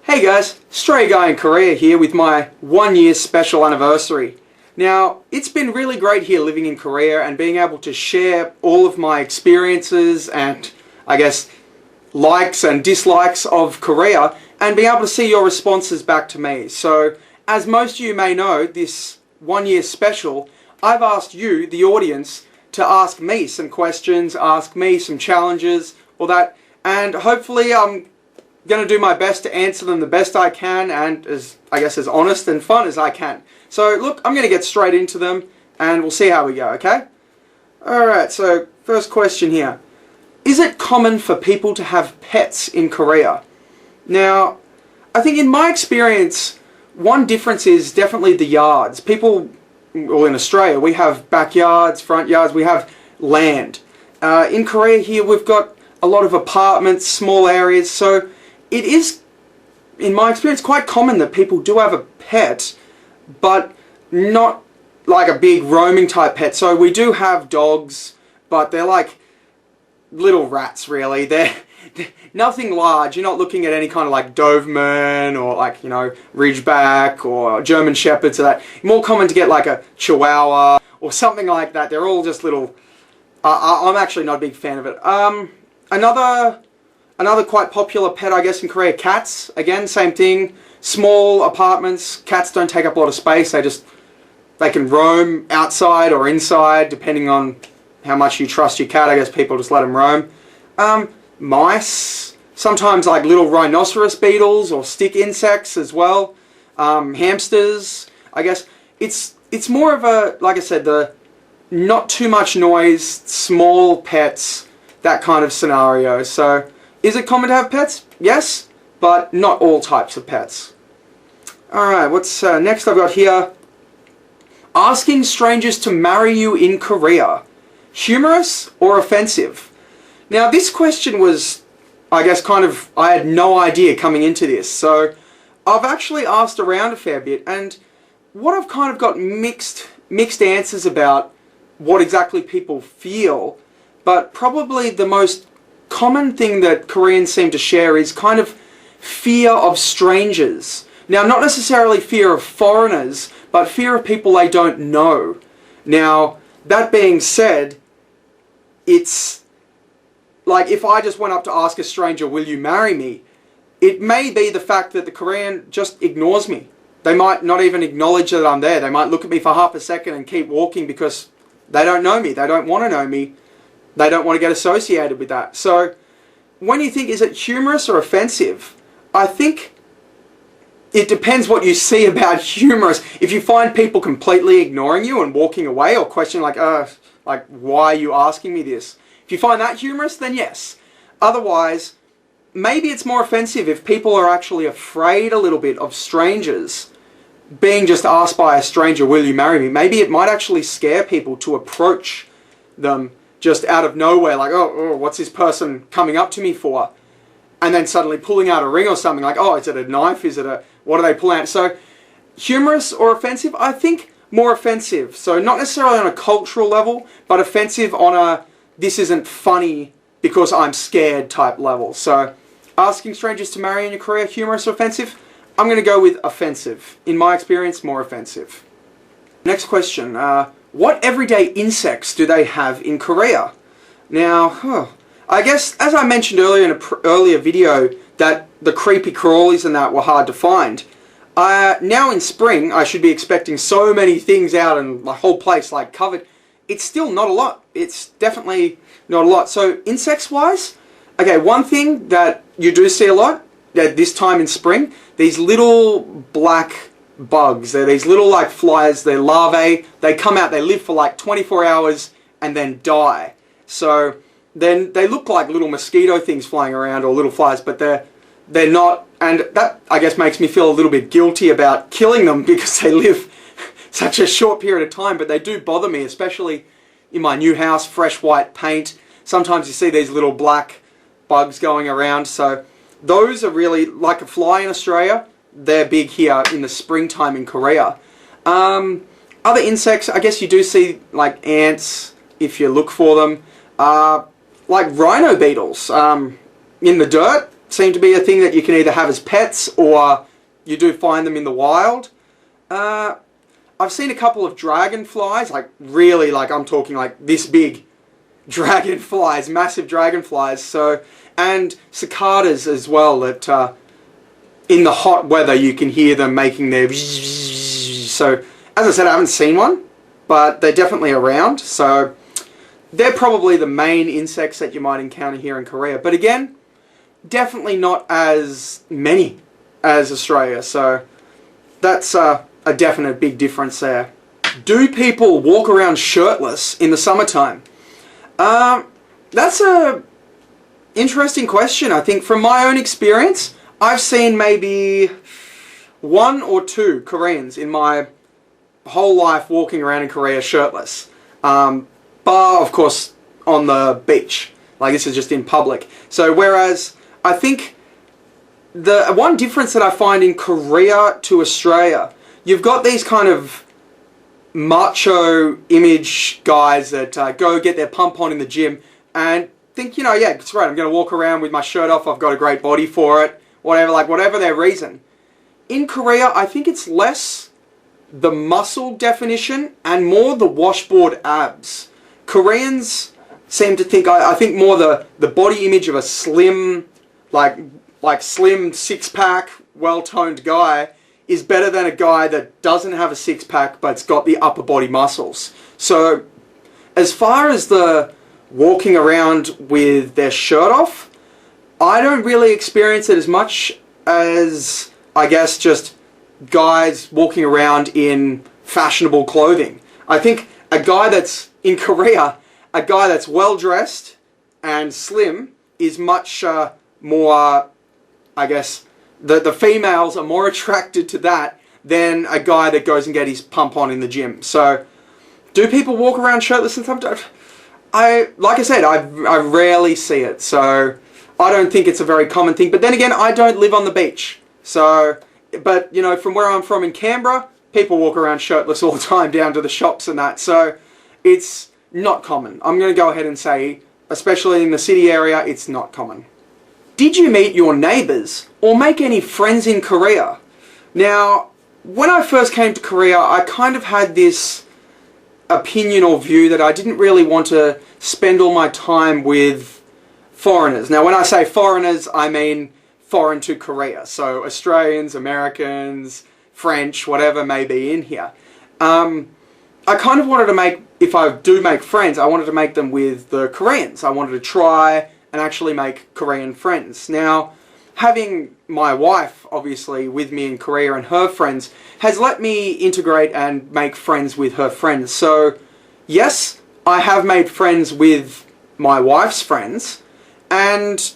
Hey guys, Straya Guy in Korea here with my 1 year special anniversary. Now, it's been really great here living in Korea and being able to share all of my experiences and, I guess, likes and dislikes of Korea and being able to see your responses back to me. So, as most of you may know, this 1 year special, I've asked you, the audience, to ask me some questions, ask me some challenges, all that, and hopefully I'm going to do my best to answer them the best I can and as honest and fun as I can. So look, I'm going to get straight into them and we'll see how we go, okay? Alright, so first question here. Is it common for people to have pets in Korea? Now, I think in my experience, one difference is definitely the yards. People, well, in Australia, we have backyards, front yards, we have land. In Korea here, we've got a lot of apartments, small areas, so it is, in my experience, quite common that people do have a pet, but not like a big roaming type pet. So we do have dogs, but they're like little rats, really. They're nothing large. You're not looking at any kind of like Doberman or like, Ridgeback or German Shepherd. So that more common to get like a Chihuahua or something like that. They're all just little. I'm actually not a big fan of it. Another quite popular pet, I guess, in Korea, cats. Again, same thing. Small apartments. Cats don't take up a lot of space. They can roam outside or inside, depending on how much you trust your cat. I guess people just let them roam. Mice. Sometimes like little rhinoceros beetles or stick insects as well. Hamsters. I guess it's more of a, like I said, the not too much noise, small pets, that kind of scenario. So, is it common to have pets? Yes, but not all types of pets. Alright, what's next I've got here? Asking strangers to marry you in Korea. Humorous or offensive? Now this question was, I guess, I had no idea coming into this. So, I've actually asked around a fair bit, and what I've kind of got mixed answers about what exactly people feel, but probably the most common thing that Koreans seem to share is kind of fear of strangers. Now, not necessarily fear of foreigners, but fear of people they don't know. Now, that being said, it's like if I just went up to ask a stranger, will you marry me? It may be the fact that the Korean just ignores me. They might not even acknowledge that I'm there. They might look at me for half a second and keep walking because they don't know me. They don't want to know me. They don't want to get associated with that. So, when you think, is it humorous or offensive? I think it depends what you see about humorous. If you find people completely ignoring you and walking away or questioning like, why are you asking me this? If you find that humorous, then yes. Otherwise, maybe it's more offensive if people are actually afraid a little bit of strangers being just asked by a stranger, will you marry me? Maybe it might actually scare people to approach them just out of nowhere, like, oh, what's this person coming up to me for? And then suddenly pulling out a ring or something, like, oh, is it a knife? Is it what are they pulling out? So, humorous or offensive? I think more offensive. So, not necessarily on a cultural level, but offensive on a, this isn't funny because I'm scared type level. So, asking strangers to marry in your career, humorous or offensive? I'm going to go with offensive. In my experience, more offensive. Next question. What everyday insects do they have in Korea? Now, I guess, as I mentioned earlier in an earlier video, that the creepy crawlies and that were hard to find. Now in spring, I should be expecting so many things out and the whole place like covered. It's still not a lot. It's definitely not a lot. So, insects-wise, okay, one thing that you do see a lot at this time in spring, these little black bugs. They're these little like flies, they're larvae, they come out, they live for like 24 hours and then die. So then they look like little mosquito things flying around or little flies, but they're not, and that I guess makes me feel a little bit guilty about killing them because they live such a short period of time, but they do bother me, especially in my new house, fresh white paint. Sometimes you see these little black bugs going around, so those are really like a fly in Australia. They're big here in the springtime in Korea. Other insects, I guess you do see like ants if you look for them. Like rhino beetles in the dirt. seem to be a thing that you can either have as pets or you do find them in the wild. I've seen a couple of dragonflies, like really, like I'm talking like this big dragonflies, massive dragonflies. So, and cicadas as well, that in the hot weather you can hear them making their so, as I said, I haven't seen one, but they're definitely around. So they're probably the main insects that you might encounter here in Korea. But again, definitely not as many as Australia. So that's a definite big difference there. Do people walk around shirtless in the summertime? That's a interesting question. I think from my own experience, I've seen maybe 1 or 2 Koreans in my whole life walking around in Korea shirtless. Bar, of course, on the beach. Like, this is just in public. So whereas I think the one difference that I find in Korea to Australia, you've got these kind of macho image guys that go get their pump on in the gym and think, you know, yeah, it's right, I'm going to walk around with my shirt off, I've got a great body for it, whatever, like whatever their reason. In Korea, I think it's less the muscle definition and more the washboard abs. Koreans seem to think, I think more the body image of a slim, like slim six-pack, well-toned guy is better than a guy that doesn't have a six-pack but's got the upper body muscles. So as far as the walking around with their shirt off, I don't really experience it as much as, I guess, just guys walking around in fashionable clothing. I think a guy that's in Korea, a guy that's well-dressed and slim is much more, I guess, the females are more attracted to that than a guy that goes and get his pump on in the gym. So, do people walk around shirtless and sometimes? Like I said, I rarely see it, so I don't think it's a very common thing. But then again, I don't live on the beach, so, but you know, from where I'm from in Canberra, people walk around shirtless all the time down to the shops and that, so it's not common. I'm going to go ahead and say, especially in the city area, it's not common. Did you meet your neighbours or make any friends in Korea? Now, when I first came to Korea, I kind of had this opinion or view that I didn't really want to spend all my time with foreigners. Now, when I say foreigners, I mean foreign to Korea. So Australians, Americans, French, whatever may be in here. I kind of wanted to make, if I do make friends, I wanted to make them with the Koreans. I wanted to try and actually make Korean friends. Now, having my wife, obviously, with me in Korea and her friends, has let me integrate and make friends with her friends. So, yes, I have made friends with my wife's friends, and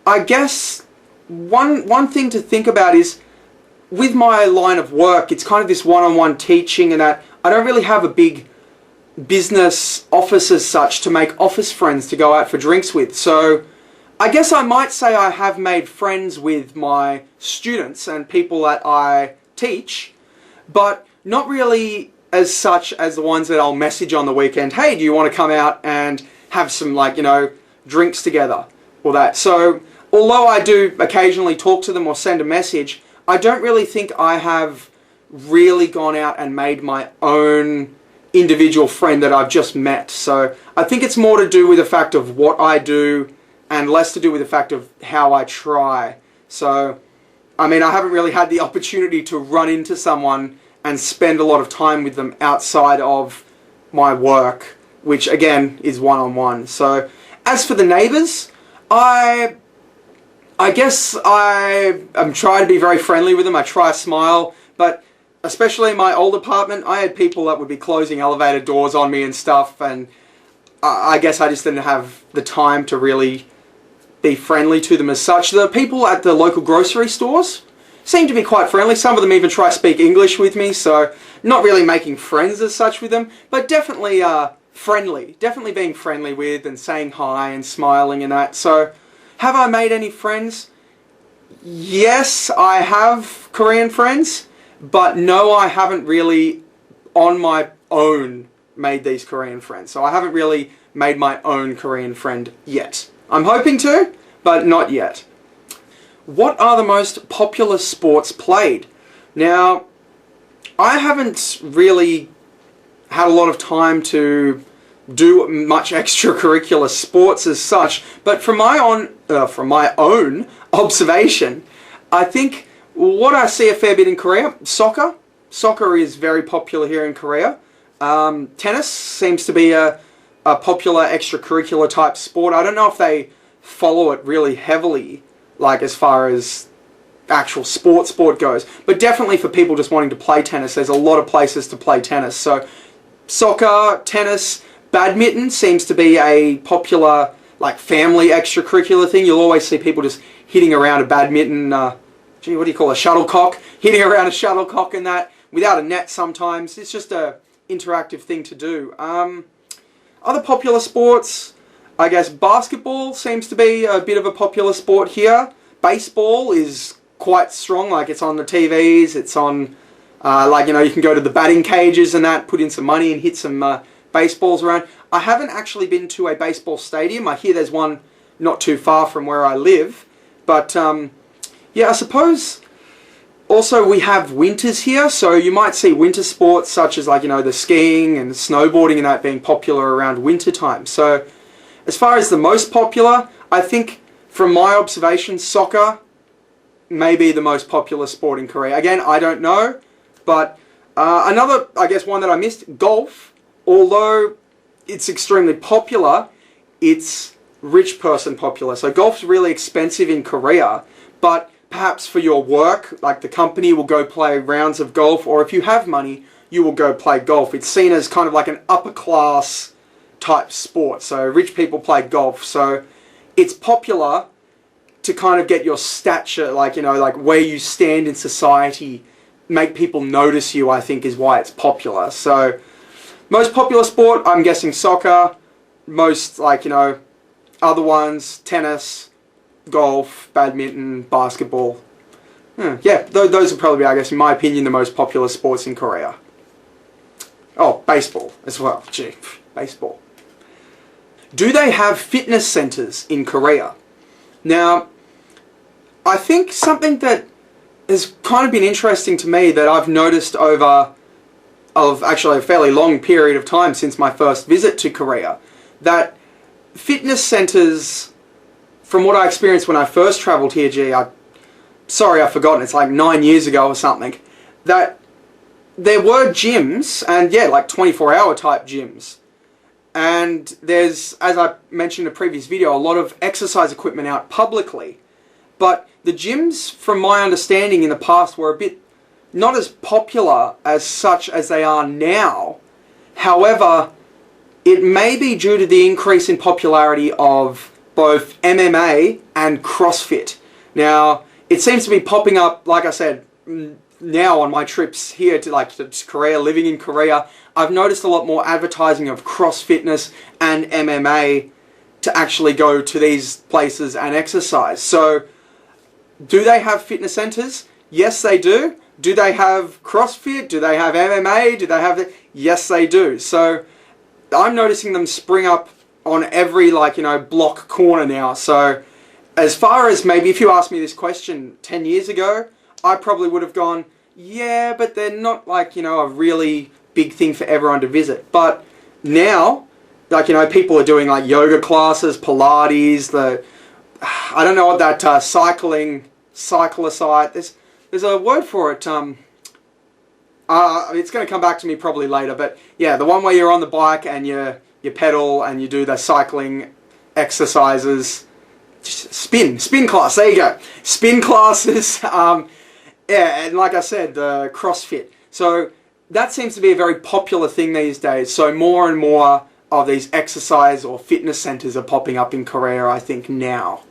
I guess one thing to think about is, with my line of work, it's kind of this one-on-one teaching and that I don't really have a big business office as such to make office friends to go out for drinks with. So I guess I might say I have made friends with my students and people that I teach, but not really as such as the ones that I'll message on the weekend, hey, do you want to come out and have some, like, you know, drinks together or that. So although I do occasionally talk to them or send a message, I don't really think I have really gone out and made my own individual friend that I've just met. So I think it's more to do with the fact of what I do and less to do with the fact of how I try. So, I mean, I haven't really had the opportunity to run into someone and spend a lot of time with them outside of my work, which again is one-on-one. So as for the neighbours, I guess I'm trying to be very friendly with them. I try to smile, but especially in my old apartment, I had people that would be closing elevator doors on me and stuff, and I guess I just didn't have the time to really be friendly to them as such. The people at the local grocery stores seem to be quite friendly. Some of them even try to speak English with me, so not really making friends as such with them, but definitely friendly. Definitely being friendly with and saying hi and smiling and that. So, have I made any friends? Yes, I have Korean friends. But no, I haven't really, on my own, made these Korean friends. So I haven't really made my own Korean friend yet. I'm hoping to, but not yet. what are the most popular sports played? Now, I haven't really had a lot of time to do much extracurricular sports as such, but from my own observation, I think what I see a fair bit in Korea, soccer. Soccer is very popular here in Korea. Tennis seems to be a popular extracurricular type sport. I don't know if they follow it really heavily, like as far as actual sport goes, but definitely for people just wanting to play tennis, there's a lot of places to play tennis. So soccer, tennis, badminton seems to be a popular like family extracurricular thing. You'll always see people just hitting around a badminton, what do you call a shuttlecock? Hitting around a shuttlecock and that, without a net sometimes. It's just a interactive thing to do. Other popular sports, I guess basketball seems to be a bit of a popular sport here. Baseball is quite strong, like it's on the TVs, it's on, like, you know, you can go to the batting cages and that, put in some money and hit some baseballs around. I haven't actually been to a baseball stadium. I hear there's one not too far from where I live. But, yeah, I suppose also we have winters here, so you might see winter sports such as, like, you know, the skiing and snowboarding and that being popular around winter time. So, as far as the most popular, I think, from my observation, soccer may be the most popular sport in Korea. Again, I don't know, but another, I guess, one that I missed, golf. Although it's extremely popular, it's rich person popular. So golf's really expensive in Korea, but perhaps for your work, like the company will go play rounds of golf, or if you have money, you will go play golf. It's seen as kind of like an upper class type sport. So rich people play golf. So it's popular to kind of get your stature, like, you know, like where you stand in society, make people notice you, I think is why it's popular. So most popular sport, I'm guessing soccer. Most, like, you know, other ones, tennis, golf, badminton, basketball. Yeah, those are probably, I guess, in my opinion, the most popular sports in Korea. Oh, baseball as well. Gee, baseball. Do they have fitness centers in Korea? Now, I think something that has kind of been interesting to me that I've noticed over actually a fairly long period of time since my first visit to Korea, that fitness centers, from what I experienced when I first traveled here, sorry I've forgotten, it's like 9 years ago or something, that there were gyms, and yeah, like 24-hour type gyms. And there's, as I mentioned in a previous video, a lot of exercise equipment out publicly. But the gyms, from my understanding in the past, were a bit not as popular as such as they are now. However, it may be due to the increase in popularity of both MMA and CrossFit. Now, it seems to be popping up, like I said, now on my trips here to Korea, living in Korea, I've noticed a lot more advertising of CrossFitness and MMA to actually go to these places and exercise. So, do they have fitness centers? Yes, they do. Do they have CrossFit? Do they have MMA? Do they have... Yes, they do. So, I'm noticing them spring up on every, like, you know, block corner now. So, as far as maybe if you asked me this question 10 years ago, I probably would have gone, yeah, but they're not, like, you know, a really big thing for everyone to visit. But now, like, you know, people are doing, like, yoga classes, Pilates, I don't know what that cyclicite, there's a word for it, it's going to come back to me probably later, but yeah, the one where you're on the bike and you pedal and you do the cycling exercises, spin class, there you go, spin classes, yeah, and like I said, the CrossFit. So that seems to be a very popular thing these days, so more and more of these exercise or fitness centers are popping up in Korea, I think, now.